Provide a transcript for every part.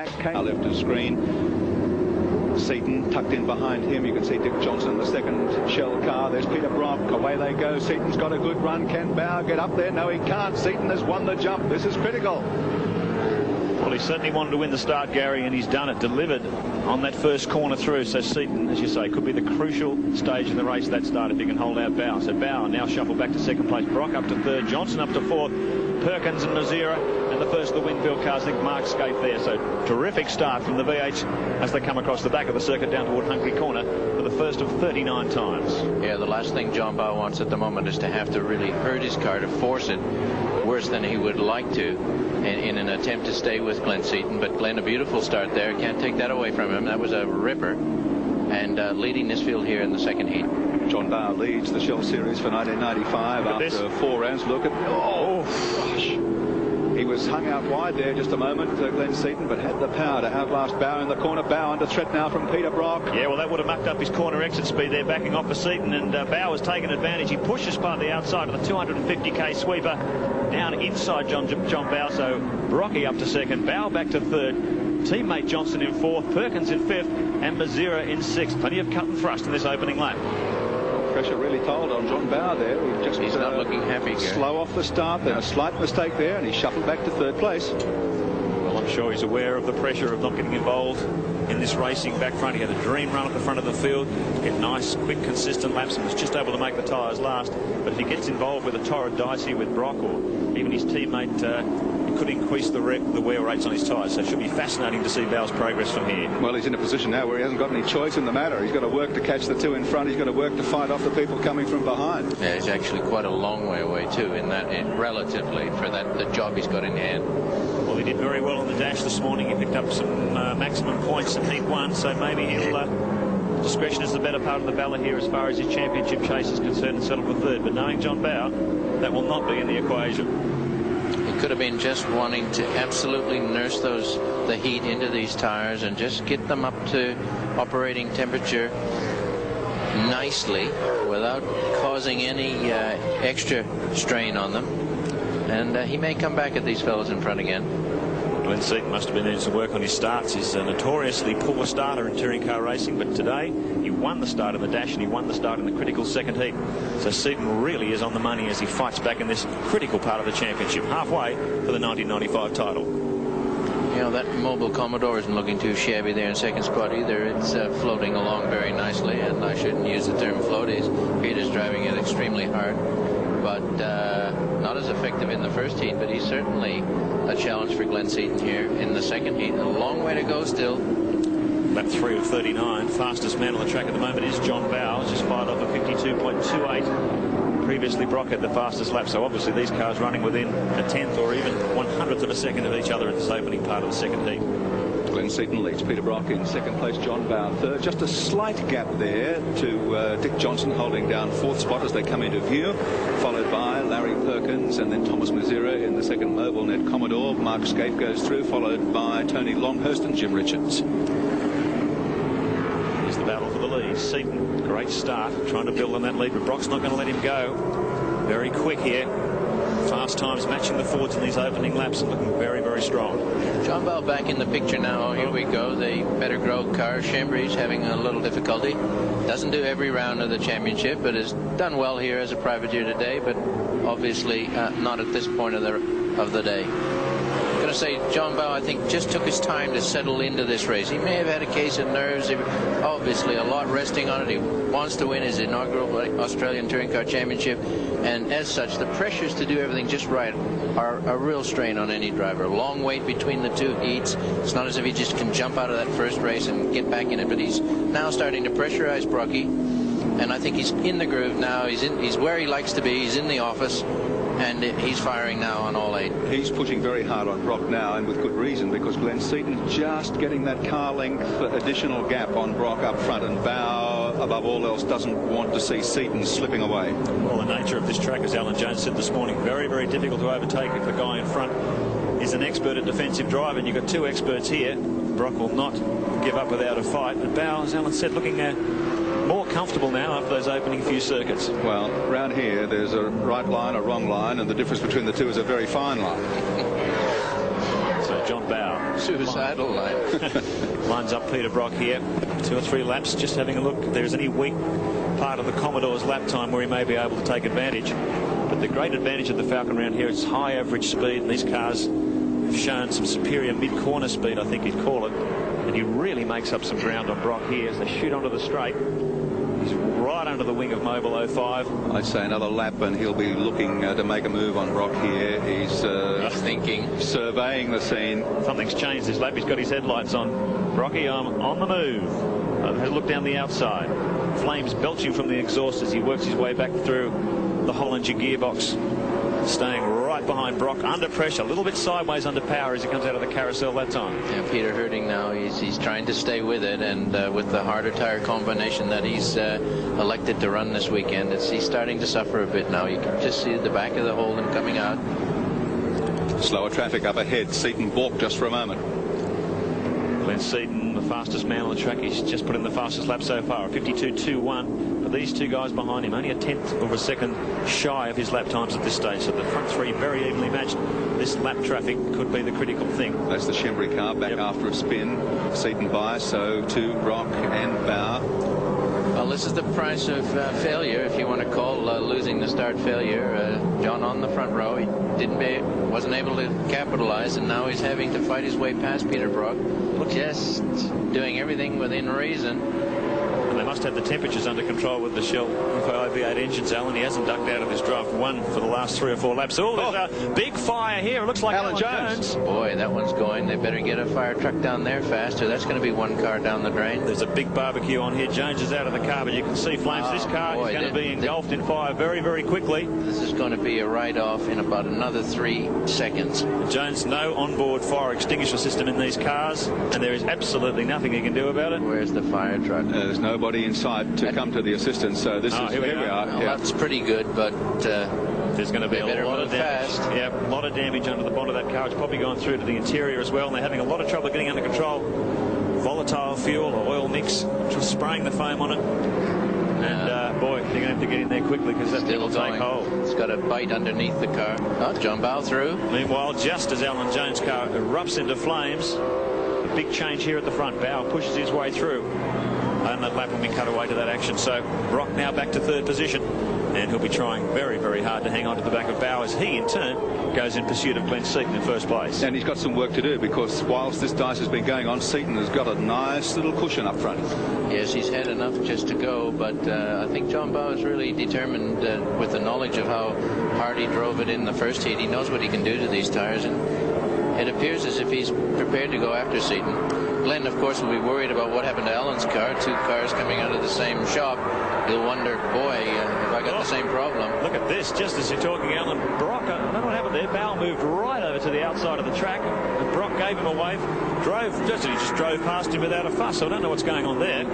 back, left of screen. Seton tucked in behind him. You can see Dick Johnson, the second shell car. There's Peter Brock. Away they go. Seton's got a good run. Can Bowe get up there? No, he can't. Seton has won the jump. This is critical. Well, he certainly wanted to win the start, Gary, and he's done it. Delivered on that first corner through. So Seton, as you say, could be the crucial stage in the race, that start, if he can hold out Bowe. So Bowe now shuffled back to second place. Brock up to third. Johnson up to fourth. Perkins and Mazira, and the first of the Winfield cars, I think Mark Skaife there. So terrific start from the V8 as they come across the back of the circuit down toward Hunkley Corner for the first of 39 times. Yeah, the last thing John Bowe wants at the moment is to have to really hurt his car, to force it worse than he would like to in an attempt to stay with Glenn Seton. But Glenn, a beautiful start there. Can't take that away from him. That was a ripper. And leading this field here in the second heat. John Bowe leads the Shell Series for 1995 after 4 rounds. Look at, oh gosh, he was hung out wide there just a moment, Glenn Seton, but had the power to outlast Bowe in the corner. Bowe under threat now from Peter Brock. Yeah, well, that would have mucked up his corner exit speed there, backing off for Seton, and Bowe has taken advantage. He pushes by the outside of the 250k sweeper down inside John Bowe. So Brocky up to second, Bowe back to third. Teammate Johnson in fourth, Perkins in fifth, and Mazira in sixth. Plenty of cut and thrust in this opening lap. Pressure really told on John Bowe there. He's not looking happy. Slow off the start, then a slight mistake there, and he shuffled back to third place. Well, I'm sure he's aware of the pressure of not getting involved in this racing back front. He had a dream run at the front of the field, get nice, quick, consistent laps, and was just able to make the tyres last. But if he gets involved with a torrid dicey with Brock or even his teammate, it could increase the wear rates on his tyres. So it should be fascinating to see Bowe's progress from here. Well, he's in a position now where he hasn't got any choice in the matter. He's got to work to catch the two in front. He's got to work to fight off the people coming from behind. Yeah, he's actually quite a long way away too, relatively, for the job he's got in hand. Well, he did very well on the dash this morning. He picked up some maximum points in Heat 1, so maybe he'll discretion is the better part of the ballot here as far as his championship chase is concerned, and settle for third. But knowing John Bowe, that will not be in the equation. He could have been just wanting to absolutely nurse the heat into these tires and just get them up to operating temperature nicely without causing any extra strain on them. And he may come back at these fellows in front again. Glenn Seton must have been doing some work on his starts. He's a notoriously poor starter in touring car racing, but today he won the start in the dash and he won the start in the critical second heat. So Seton really is on the money as he fights back in this critical part of the championship, halfway for the 1995 title. You know, that mobile Commodore isn't looking too shabby there in second spot either. It's floating along very nicely, and I shouldn't use the term floaties. Peter's driving it extremely hard, but not as effective in the first heat, but he's certainly a challenge for Glenn Seton here in the second heat. A long way to go still. Lap 3 of 39. Fastest man on the track at the moment is John Bowe. Just fired off a 52.28. Previously Brock had the fastest lap, so obviously these cars running within a tenth or even 100th of a second of each other at this opening part of the second heat. Glenn Seton leads, Peter Brock in second place, John Bowe third. Just a slight gap there to Dick Johnson holding down fourth spot as they come into view, followed by Larry Perkins and then Thomas Mazira in the second mobile net Commodore. Mark Skaife goes through, followed by Tony Longhurst and Jim Richards. Here's the battle for the lead. Seton, great start, trying to build on that lead, but Brock's not going to let him go. Very quick here. Fast times matching the Fords in these opening laps and looking very, very strong. John Bowe back in the picture now. Oh, here we go. The better grow car. Chambry's having a little difficulty. Doesn't do every round of the championship, but has done well here as a privateer today, but obviously not at this point of the day. I'm going to say John Bowe, I think, just took his time to settle into this race. He may have had a case of nerves. Obviously a lot resting on it. He wants to win his inaugural Australian Touring Car Championship, and as such the pressures to do everything just right are a real strain on any driver. A long wait between the two heats. It's not as if he just can jump out of that first race and get back in it, but he's now starting to pressurize Brocky, and I think he's in the groove now. He's where he likes to be. He's in the office, and he's firing now on all 8. He's pushing very hard on Brock now, and with good reason, because Glenn Seton just getting that car length additional gap on Brock up front, and Bowe, above all else, doesn't want to see Seton slipping away. Well, the nature of this track, as Alan Jones said this morning, very, very difficult to overtake if the guy in front is an expert at defensive drive, and you've got two experts here. Brock will not give up without a fight, but Bowe, as Alan said, looking more comfortable now after those opening few circuits. Well, around here there's a right line, a wrong line, and the difference between the two is a very fine line. So John Bowe. Suicidal line. Lines up Peter Brock here. 2 or 3 laps. Just having a look if there's any weak part of the Commodore's lap time where he may be able to take advantage. But the great advantage of the Falcon round here is high average speed, and these cars have shown some superior mid-corner speed, I think you'd call it. And he really makes up some ground on Brock here as they shoot onto the straight. He's right under the wing of Mobile 05. I'd say another lap and he'll be looking to make a move on Brock here. He's thinking, surveying the scene. Something's changed this lap. He's got his headlights on. Brocky, I'm on the move. Had a look down the outside. Flames belching from the exhaust as he works his way back through the Hollinger gearbox. Staying right behind Brock, under pressure, a little bit sideways under power as he comes out of the carousel that time. Yeah, Peter Herding now, he's trying to stay with it, and with the harder tire combination that he's elected to run this weekend, he's starting to suffer a bit now. You can just see the back of the Holden coming out. Slower traffic up ahead. Seton balked just for a moment. Glenn Seton, the fastest man on the track. He's just put in the fastest lap so far, 52.21. But these two guys behind him, only a tenth of a second shy of his lap times at this stage. So the front three very evenly matched. This lap traffic could be the critical thing. That's the Chembry car back after a spin. Seton by, so to Brock and Bowe. Well, this is the price of failure, if you want to call losing the start failure. John on the front row, he wasn't able to capitalize, and now he's having to fight his way past Peter Brock. Just doing everything within reason. And they must have the temperatures under control with the Shell V8 engines, Alan. He hasn't ducked out of his draft 1 for the last 3 or 4 laps. Oh, there's a big fire here. It looks like Alan Jones. Boy, that one's going. They better get a fire truck down there faster. That's going to be 1 car down the drain. There's a big barbecue on here. Jones is out of the car, but you can see flames. This car is going to be engulfed in fire very, very quickly. This is going to be a write-off in about another 3 seconds. Jones, no onboard fire extinguisher system in these cars, and there is absolutely nothing he can do about it. Where's the fire truck? There's nobody inside to come to the assistance, so this is here we are. Well, that's pretty good, but there's going to be a lot of damage. Yeah, a lot of damage under the bonnet of that car. It's probably gone through to the interior as well, and they're having a lot of trouble getting under control. Volatile fuel or oil mix, just spraying the foam on it. And boy, they're going to have to get in there quickly because that thing will take hold. It's got a bite underneath the car. Oh, John Bowe through. Meanwhile, just as Alan Jones' car erupts into flames, a big change here at the front. Bowe pushes his way through. And that lap when we cut away to that action. So Brock now back to 3rd position, and he'll be trying very, very hard to hang on to the back of Bowe as he in turn goes in pursuit of Glenn Seton in 1st place. And he's got some work to do, because whilst this dice has been going on, Seton has got a nice little cushion up front. Yes, he's had enough just to go, but I think John Bowe is really determined with the knowledge of how hard he drove it in the first heat. He knows what he can do to these tires, and it appears as if he's prepared to go after Seton. Glenn, of course, will be worried about what happened to Alan's car. 2 cars coming out of the same shop. He'll wonder, boy, have I got the same problem? Look at this. Just as you're talking, Alan, Brock, I don't know what happened there. Bowe moved right over to the outside of the track. And Brock gave him a wave. He just drove past him without a fuss. So I don't know what's going on there.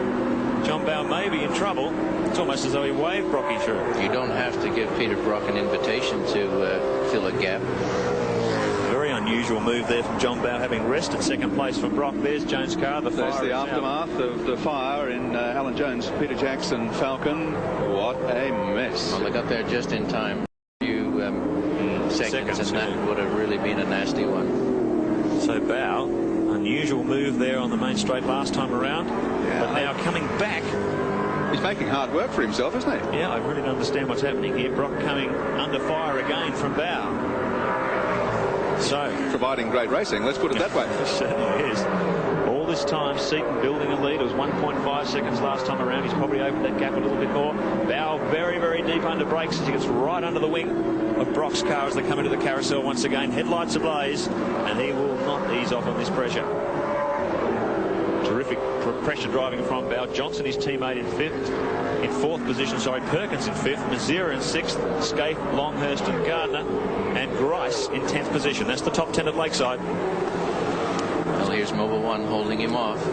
John Bowe may be in trouble. It's almost as though he waved Brocky through. You don't have to give Peter Brock an invitation to fill a gap. Very unusual move there from John Bowe, having rested 2nd place from Brock. There's Jones' car. The fire. There's the aftermath of the fire in Alan Jones' Peter Jackson Falcon. What a mess. Well, they got there just in time. A few seconds, and that would have really been a nasty one. So Bowe, unusual move there on the main straight last time around. Yeah, but now coming back. He's making hard work for himself, isn't he? Yeah, I really don't understand what's happening here. Brock coming under fire again from Bowe. So, providing great racing, let's put it that way. It certainly is. All this time, Seton building a lead. It was 1.5 seconds last time around. He's probably opened that gap a little bit more. Bowe very, very deep under brakes as he gets right under the wing of Brock's car as they come into the carousel once again. Headlights ablaze, and he will not ease off on this pressure. Terrific pressure driving from Bowe. Johnson, his teammate, in 5th. In 4th position, Perkins in 5th. Mazira in 6th. Skaife, Longhurst and Gardner. And Grice in 10th position. That's the top 10 at Lakeside. Well, here's Mobile 1 holding him off.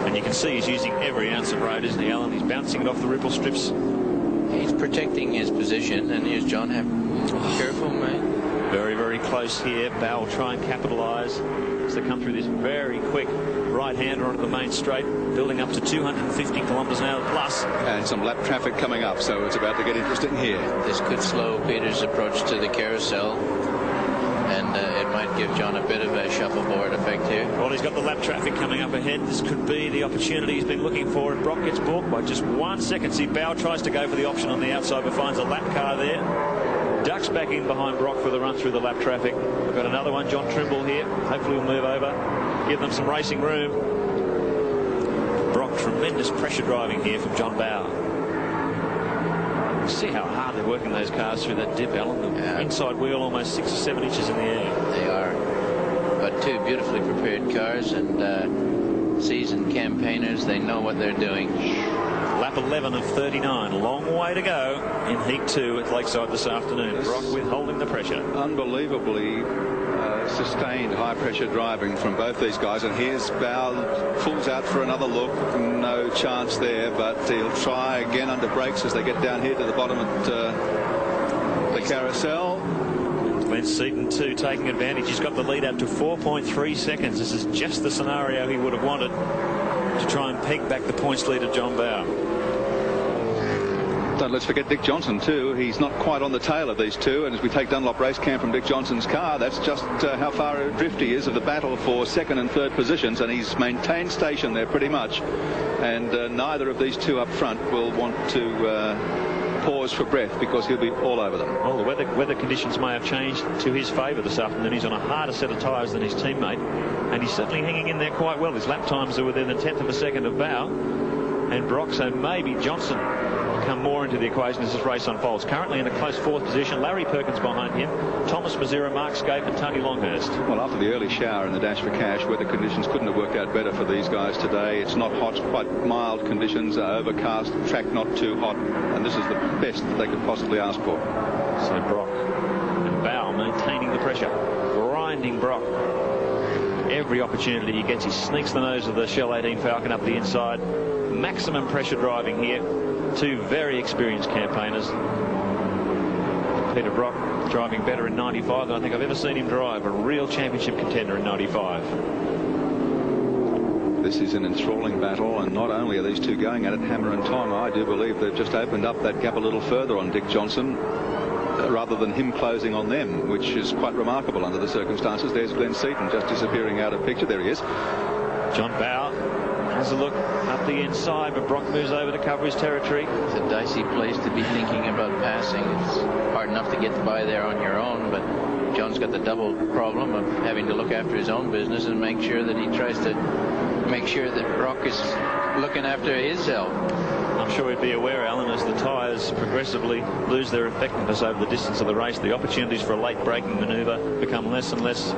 And you can see he's using every ounce of road, isn't he, Alan? He's bouncing it off the ripple strips. He's protecting his position. And here's John. Careful, mate. Very, very close here. Bowe will try and capitalise as they come through this very quick right-hander onto the main straight, building up to 250 kilometres an hour plus. And some lap traffic coming up, so it's about to get interesting here. This could slow Peter's approach to the carousel. and it might give John a bit of a shuffleboard effect here. Well, he's got the lap traffic coming up ahead. This could be the opportunity he's been looking for, and Brock gets balked by just 1 second. See, Bowe tries to go for the option on the outside, but finds a lap car there. Ducks back in behind Brock for the run through the lap traffic. We've got another one, John Trimble here. Hopefully we'll move over, give them some racing room. Brock, tremendous pressure driving here from John Bowe. See how hard they're working those cars through that dip, Alan. The inside wheel almost 6 or 7 inches in the air. They are. But two beautifully prepared cars, and seasoned campaigners. They know what they're doing. Lap 11 of 39. Long way to go in Heat 2 at Lakeside this afternoon. Brock withholding the pressure. Unbelievably sustained high-pressure driving from both these guys. And here's Bowe, pulls out for another look. No chance there, but he'll try again under brakes as they get down here to the bottom at the carousel. Glenn Seton too taking advantage. He's got the lead up to 4.3 seconds. This is just the scenario he would have wanted to try and peg back the points lead of John Bowe. Don't let's forget Dick Johnson too. He's not quite on the tail of these two, and as we take Dunlop race cam from Dick Johnson's car, that's just how far adrift he is of the battle for second and third positions, and he's maintained station there pretty much, and neither of these two up front will want to pause for breath because he'll be all over them. Well, the weather conditions may have changed to his favour this afternoon. He's on a harder set of tyres than his teammate, and he's certainly hanging in there quite well. His lap times are within a tenth of a second of Bowe and Brock, so maybe Johnson will come more into the equation as this race unfolds. Currently in a close fourth position, Larry Perkins behind him, Thomas Mazira, Mark Skaife and Tony Longhurst. Well, after the early shower in the Dash for Cash, weather conditions couldn't have worked out better for these guys today. It's not hot, quite mild conditions, overcast, track not too hot, and this is the best that they could possibly ask for. So Brock and Bowe maintaining the pressure, grinding Brock. Every opportunity he gets, he sneaks the nose of the Shell 18 Falcon up the inside. Maximum pressure driving here. Two very experienced campaigners. Peter Brock driving better in 95 than I think I've ever seen him drive. A real championship contender in 95. This is an enthralling battle, and not only are these two going at it hammer and tong, I do believe they've just opened up that gap a little further on Dick Johnson rather than him closing on them, which is quite remarkable under the circumstances. There's Glenn Seton just disappearing out of picture. There he is. John Bowe has a look up the inside, but Brock moves over to cover his territory. It's a dicey place to be thinking about passing. It's hard enough to get by there on your own, but John's got the double problem of having to look after his own business and make sure that he tries to make sure that Brock is looking after his help. I'm sure he'd be aware, Alan, as the tyres progressively lose their effectiveness over the distance of the race, the opportunities for a late braking manoeuvre become less and less.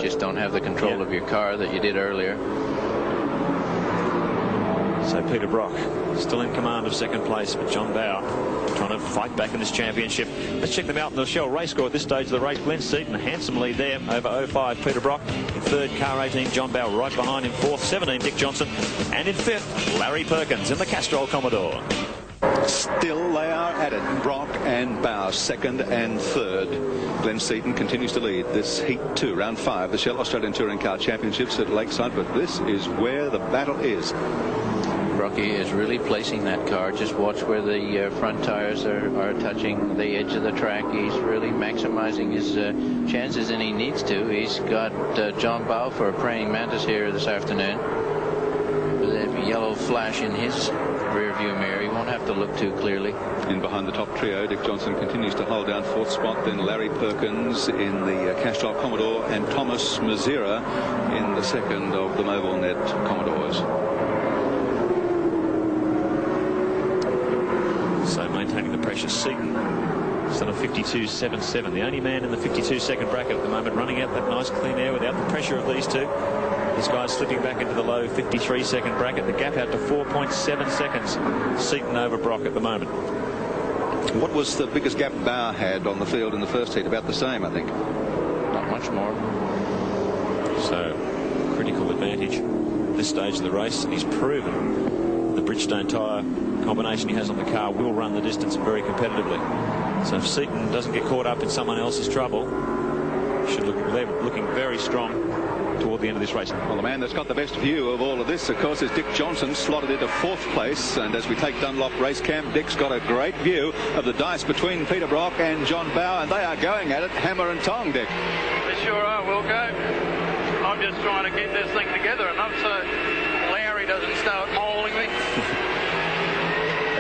Just don't have the control of your car that you did earlier. So Peter Brock still in command of second place, but John Bowe trying to fight back in this championship. Let's check them out in the Shell race score at this stage of the race. Glenn Seton, a handsome lead there over 05 Peter Brock. In third, car 18 John Bowe right behind him. Fourth, 17 Dick Johnson. And in fifth, Larry Perkins in the Castrol Commodore. Still they are at it. Brock and Bowe second and third. Glenn Seton continues to lead this Heat 2, round 5, the Shell Australian Touring Car Championships at Lakeside, but this is where the battle is. Brocky is really placing that car. Just watch where the front tires are touching the edge of the track. He's really maximizing his chances, and he needs to. He's got John Bowe for a praying mantis here this afternoon. With a yellow flash in his rear view mirror, he won't have to look too clearly. In behind the top trio, Dick Johnson continues to hold down fourth spot, then Larry Perkins in the Castrol Commodore and Thomas Mazira in the second of the Mobilnet Commodores. So maintaining the pressure, Seton still a 52.77, the only man in the 52-second bracket at the moment, running out that nice clean air without the pressure of these two. This guy's slipping back into the low 53-second bracket. The gap out to 4.7 seconds. Seton over Brock at the moment. What was the biggest gap Bowe had on the field in the first heat? About the same, I think. Not much more. So critical advantage at this stage of the race, and he's proven the Bridgestone tyre combination he has on the car will run the distance very competitively. So if Seton doesn't get caught up in someone else's trouble, should look, they're looking very strong toward the end of this race. Well, the man that's got the best view of all of this, of course, is Dick Johnson, slotted into 4th place. And as we take Dunlop race cam, Dick's got a great view of the dice between Peter Brock and John Bowe, and they are going at it hammer and tong, Dick. They sure are, Wilco. I'm just trying to keep this thing together enough so Larry doesn't start mauling me.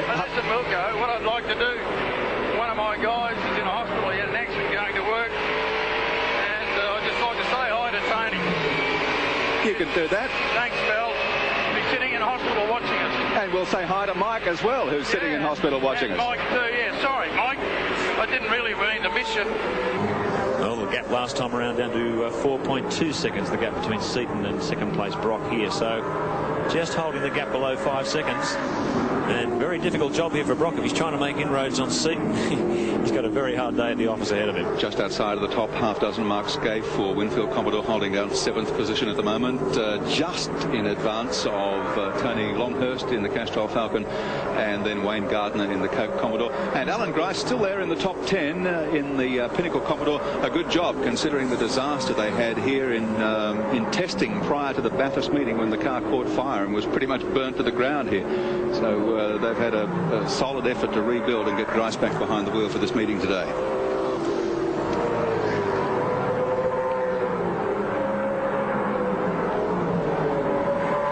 But listen, Wilco, what I'd like to do, one of my guys is in a hospital, he had an accident going to work, and I'd just like to say hi to Tony. You can do that. Thanks, Bill. He's sitting in hospital watching us. And we'll say hi to Mike as well, who's sitting in hospital watching us. Mike too, yeah. Sorry, Mike. I didn't really mean to miss you. Well, the gap last time around down to 4.2 seconds, the gap between Seton and second place Brock here. So just holding the gap below 5 seconds. And very difficult job here for Brock. If he's trying to make inroads on Seton, he's got a very hard day at the office ahead of him. Just outside of the top half dozen mark, Skaife for Winfield Commodore holding down 7th position at the moment, just in advance of Tony Longhurst in the Castrol Falcon, and then Wayne Gardner in the Coke Commodore. And Alan Grice still there in the top 10 in the Pinnacle Commodore. A good job considering the disaster they had here in testing prior to the Bathurst meeting when the car caught fire and was pretty much burnt to the ground here. So they've had a solid effort to rebuild and get Grice back behind the wheel for this meeting today.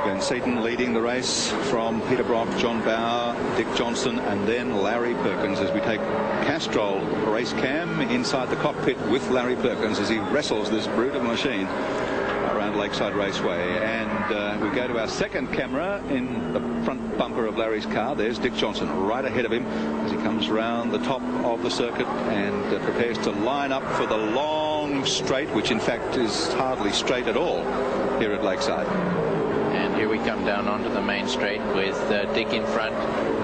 Glenn Seton leading the race from Peter Brock, John Bowe, Dick Johnson, and then Larry Perkins as we take Castrol race cam inside the cockpit with Larry Perkins as he wrestles this brute of a machine around Lakeside Raceway. And we go to our second camera in the front bumper of Larry's car. There's Dick Johnson right ahead of him as he comes round the top of the circuit and prepares to line up for the long straight, which in fact is hardly straight at all here at Lakeside. And here we come down onto the main straight with Dick in front,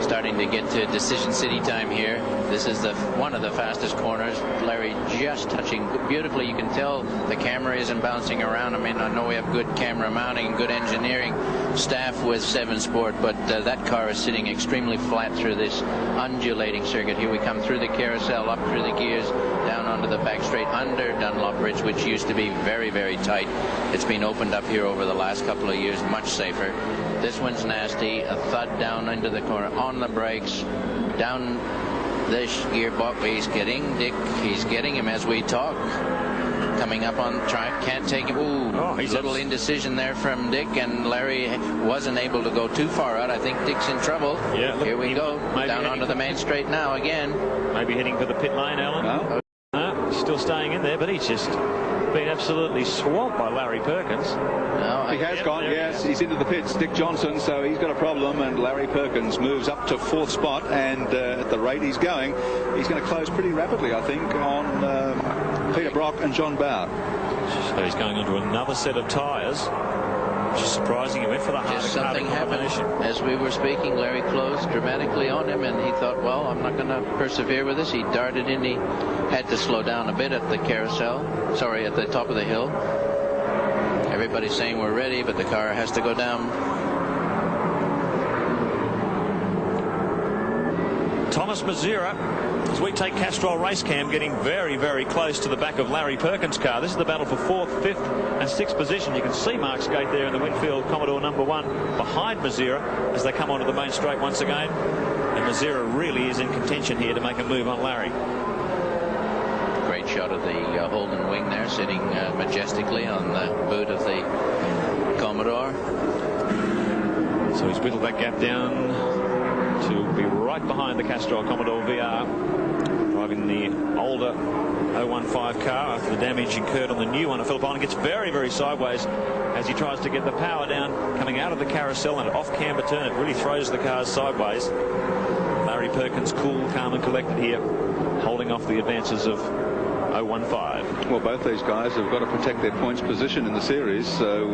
starting to get to Decision City time here. This is one of the fastest corners. Larry just touching beautifully. You can tell the camera isn't bouncing around. I mean, I know we have good camera mounting and good engineering staff with 7 Sport, but that car is sitting extremely flat through this undulating circuit. Here we come through the carousel, up through the gears, down onto the back straight under Dunlop Bridge, which used to be very, very tight. It's been opened up here over the last couple of years, much safer. This one's nasty. A thud down into the corner, on the brakes, down this gearbox. He's getting Dick. He's getting him as we talk. Coming up on track, can't take him. Ooh, he's little indecision there from Dick, and Larry wasn't able to go too far out. I think Dick's in trouble. Yeah, look, here we go. Down onto the main straight now again. Maybe heading for the pit lane, Alan. No. Still staying in there, but he's just been absolutely swamped by Larry Perkins. No, he has gone, yes. He's into the pits, Dick Johnson, so he's got a problem, and Larry Perkins moves up to 4th spot, and at the rate he's going to close pretty rapidly, I think, on Peter Brock and John Bowe. So he's going onto another set of tyres. Which is surprising. He went for the harder something combination. Happened. As we were speaking, Larry closed dramatically on him, and he thought, well, I'm not going to persevere with this. He darted in. He had to slow down a bit at the carousel. Sorry, at the top of the hill. Everybody's saying we're ready, but the car has to go down. Thomas Mazira, as we take Castrol race cam, getting very, very close to the back of Larry Perkins' car. This is the battle for 4th, 5th and 6th position. You can see Mark Skaife there in the Winfield Commodore #1 behind Mazira as they come onto the main straight once again. And Mazira really is in contention here to make a move on Larry. Great shot of the Holden wing there, sitting majestically on the boot of the Commodore. So he's whittled that gap down to be right behind the Castrol Commodore VR, driving the older 015 car after the damage incurred on the new one. Phillip Island gets very, very sideways as he tries to get the power down, coming out of the carousel and off camber turn. It really throws the cars sideways. Larry Perkins, cool, calm and collected here, holding off the advances of 015. Well, both these guys have got to protect their points position in the series, so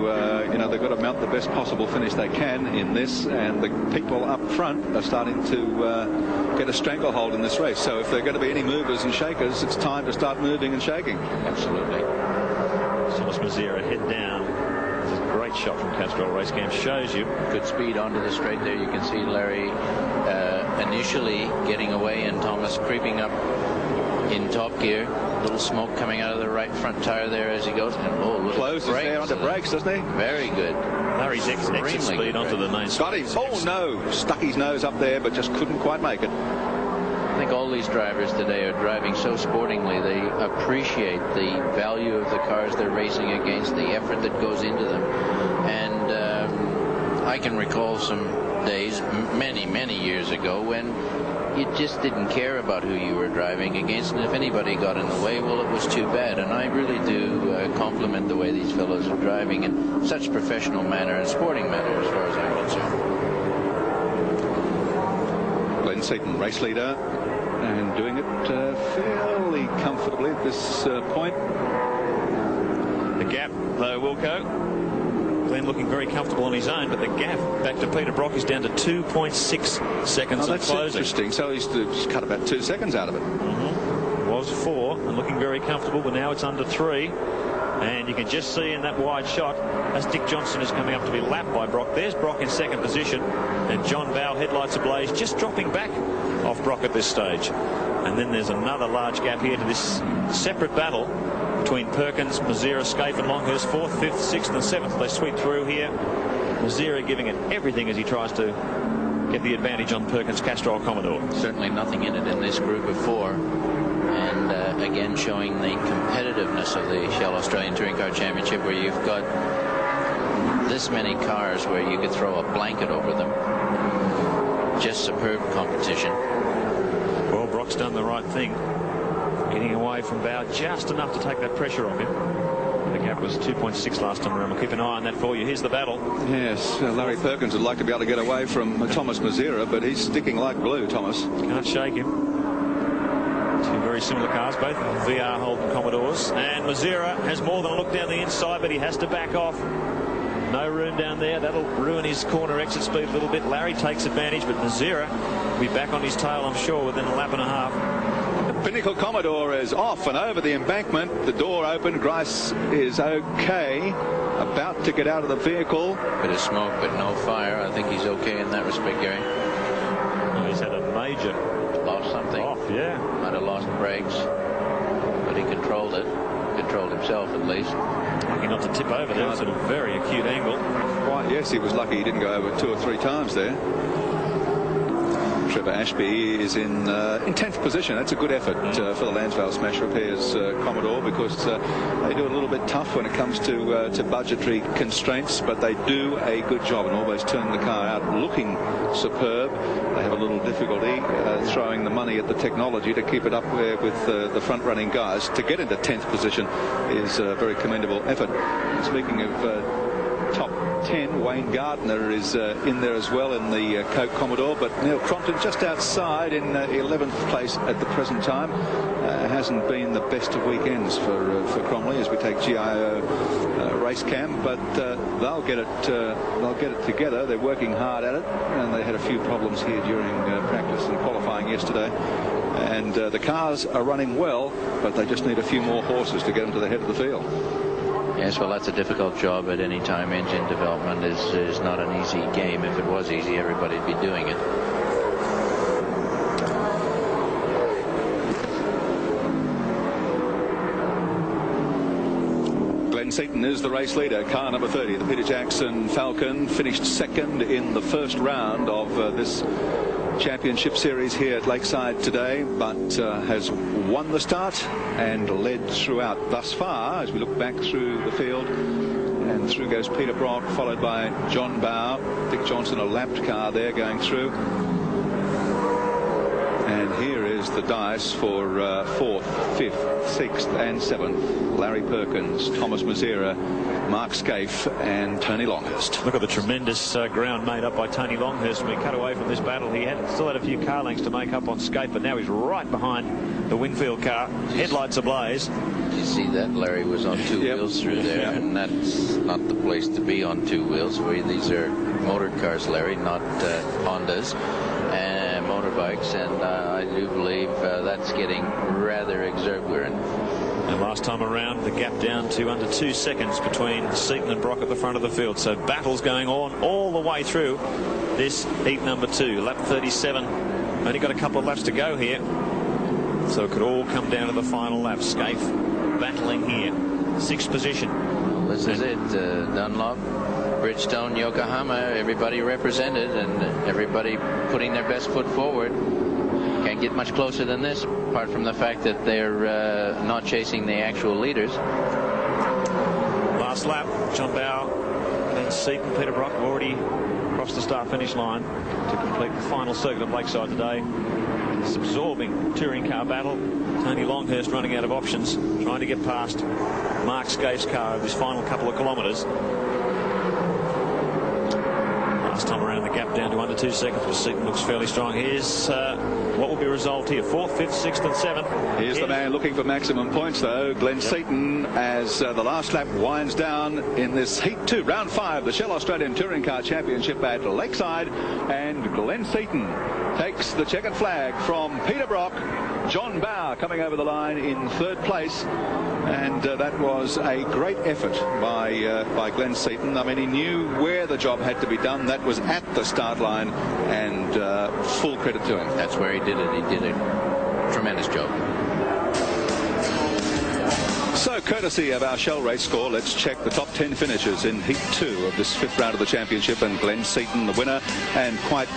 they've got to mount the best possible finish they can in this, and the people up front are starting to get a stranglehold in this race. So if there are going to be any movers and shakers, it's time to start moving and shaking. Absolutely. Thomas Mazira head down. This is a great shot from Castrol race cam. Shows you good speed onto the straight there. You can see Larry initially getting away and Thomas creeping up in top gear. A little smoke coming out of the right front tire there as he goes. And look, closes there onto brakes, doesn't he? Very good. Larry's exit speed onto the main. Got him. Oh no, stuck his nose up there, but just couldn't quite make it. I think all these drivers today are driving so sportingly. They appreciate the value of the cars they're racing against, the effort that goes into them. And I can recall some days, many years ago, when you just didn't care about who you were driving against, and if anybody got in the way, well, it was too bad. And I really do compliment the way these fellows are driving in such professional manner and sporting manner, as far as I'm concerned. Glenn Seton, race leader, and doing it fairly comfortably at this point. The gap, though, Wilco. Glenn looking very comfortable on his own, but the gap back to Peter Brock is down to 2.6 seconds. Oh, that's interesting. So he's just cut about 2 seconds out of it. Was 4 and looking very comfortable, but now it's under 3. And you can just see in that wide shot as Dick Johnson is coming up to be lapped by Brock. There's Brock in second position, and John Bowe, headlights ablaze, just dropping back off Brock at this stage. And then there's another large gap here to this separate battle between Perkins, Mazira, Skaife and Longhurst, 4th, 5th, 6th and 7th. They sweep through here. Mazira giving it everything as he tries to get the advantage on Perkins' Castrol Commodore. Certainly nothing in it in this group of 4. And again showing the competitiveness of the Shell Australian Touring Car Championship, where you've got this many cars where you could throw a blanket over them. Just superb competition. Well, Brock's done the right thing, getting away from Bowe just enough to take that pressure off him. The gap was 2.6 last time around. We'll keep an eye on that for you. Here's the battle. Yes, Larry Perkins would like to be able to get away from Thomas Mazira, but he's sticking like glue, Thomas. Can't shake him. Two very similar cars, both VR Holden Commodores. And Mazira has more than a look down the inside, but he has to back off. No room down there. That'll ruin his corner exit speed a little bit. Larry takes advantage, but Mazira will be back on his tail, I'm sure, within a lap and a half. The Pinnacle Commodore is off and over the embankment. The door open. Grice is okay. About to get out of the vehicle. Bit of smoke, but no fire. I think he's okay in that respect, Gary. Oh, he's had a major lost something. Off, yeah. Might have lost brakes, but he controlled it. Controlled himself, at least. Lucky not to tip over there. It's at a very acute angle. Quite, yes, he was lucky he didn't go over 2 or 3 times there. Trevor Ashby is in 10th position. That's a good effort for the Lansvale Smash Repairs Commodore, because they do it a little bit tough when it comes to budgetary constraints, but they do a good job and always turn the car out looking superb. They have a little difficulty throwing the money at the technology to keep it up there with the front-running guys. To get into 10th position is a very commendable effort. And speaking of top 10, Wayne Gardner is in there as well in the Coke Commodore, but Neil Crompton just outside in 11th place at the present time. Hasn't been the best of weekends for Cromley as we take GIO race cam, but they'll get it together. They're working hard at it, and they had a few problems here during practice and qualifying yesterday. And the cars are running well, but they just need a few more horses to get them to the head of the field. Yes, well, that's a difficult job at any time. Engine development is not an easy game. If it was easy, everybody'd be doing it. Glenn Seton is the race leader. Car number 30, the Peter Jackson Falcon, finished second in the first round of this championship series here at Lakeside today, but has won the start and led throughout thus far. As we look back through the field, and through goes Peter Brock, followed by John Bowe. Dick Johnson, a lapped car there going through. And here is the dice for 4th, 5th, 6th and 7th. Larry Perkins, Thomas Mazira, Mark Skaife and Tony Longhurst. Look at the tremendous ground made up by Tony Longhurst. When we cut away from this battle, he still had a few car lengths to make up on Skaife, but now he's right behind the Winfield car. Headlights ablaze. You see that Larry was on 2 wheels through there, and that's not the place to be on 2 wheels. These are motor cars, Larry, not Hondas and motorbikes, and I do believe that's getting rather exuberant. And last time around, the gap down to under 2 seconds between Seton and Brock at the front of the field. So battles going on all the way through this heat number 2. Lap 37. Only got a couple of laps to go here. So it could all come down to the final lap. Skaife battling here. 6th position. Well, this is it. Dunlop, Bridgestone, Yokohama, everybody represented and everybody putting their best foot forward. Can't get much closer than this, apart from the fact that they're not chasing the actual leaders. Last lap, John Bowe, then Seton, Peter Brock have already crossed the start-finish line to complete the final circuit of Lakeside today. This absorbing touring car battle. Tony Longhurst running out of options, trying to get past Mark Skaife's car of his final couple of kilometres. Last time around, the gap down to under 2 seconds, but Seton looks fairly strong. Here's what will be resolved here. 4th, 5th, 6th and 7th. Here's the man looking for maximum points, though, Glenn Seton, as the last lap winds down in this Heat 2, Round 5, the Shell Australian Touring Car Championship at Lakeside. And Glenn Seton takes the checkered flag from Peter Brock. John Bowe coming over the line in 3rd place. And that was a great effort by Glenn Seton. I mean, he knew where the job had to be done. That was at the start line, and full credit to him. That's where he did it. He did a tremendous job. So, courtesy of our Shell race score, let's check the top 10 finishers in Heat 2 of this 5th round of the championship. And Glenn Seton, the winner, and quite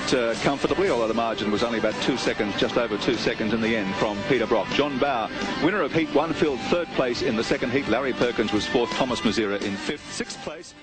comfortably, although the margin was only about 2 seconds, just over 2 seconds in the end from Peter Brock. John Bowe, winner of Heat 1, filled 3rd place in the 2nd heat. Larry Perkins was 4th. Thomas Mazira in 5th. 6th place.